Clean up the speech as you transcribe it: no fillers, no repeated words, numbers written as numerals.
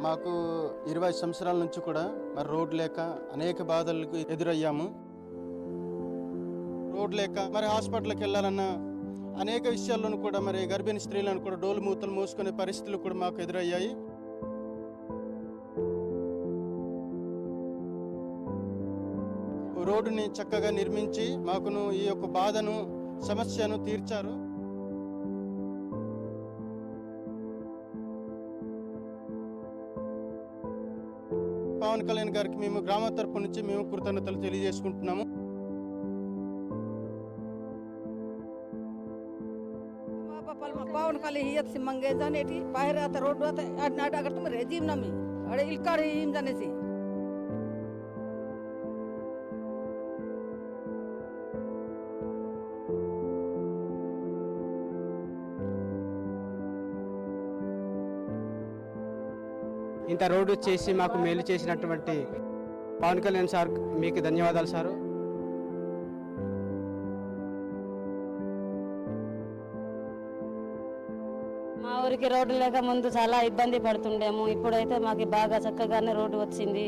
మాకు 20 సంవత్సరాల నుంచి కూడా మరి రోడ్ లేక అనేక బాధలకు ఎదురయ్యాము. రోడ్ లేక మరి హాస్పిటల్కి వెళ్ళాలన్నా అనేక విషయాల్లోనూ కూడా మరి గర్భిణీ స్త్రీలను కూడా డోలు మూతలు మోసుకునే పరిస్థితులు కూడా మాకు ఎదురయ్యాయి. రోడ్డుని చక్కగా నిర్మించి మాకును ఈ యొక్క బాధను సమస్యను తీర్చారు. పవన్ కళ్యాణ్ గారికి మేము గ్రామ తరపు నుంచి మేము కృతజ్ఞతలు తెలియజేసుకుంటున్నాము. पावन खाली हियत से मंगे जाने थी बाहर आता रोड आता नाटा अगर तुम रेजीम ना में अरे इल्कार हिम जाने से ఇంత రోడ్డు చేసి మాకు మేలు చేసినటువంటి పవన్ కళ్యాణ్ సార్ మీకు ధన్యవాదాలు సారు. మా ఊరికి రోడ్డు లేక ముందు చాలా ఇబ్బంది పడుతుండేము. ఇప్పుడైతే మాకు బాగా చక్కగానే రోడ్డు వచ్చింది.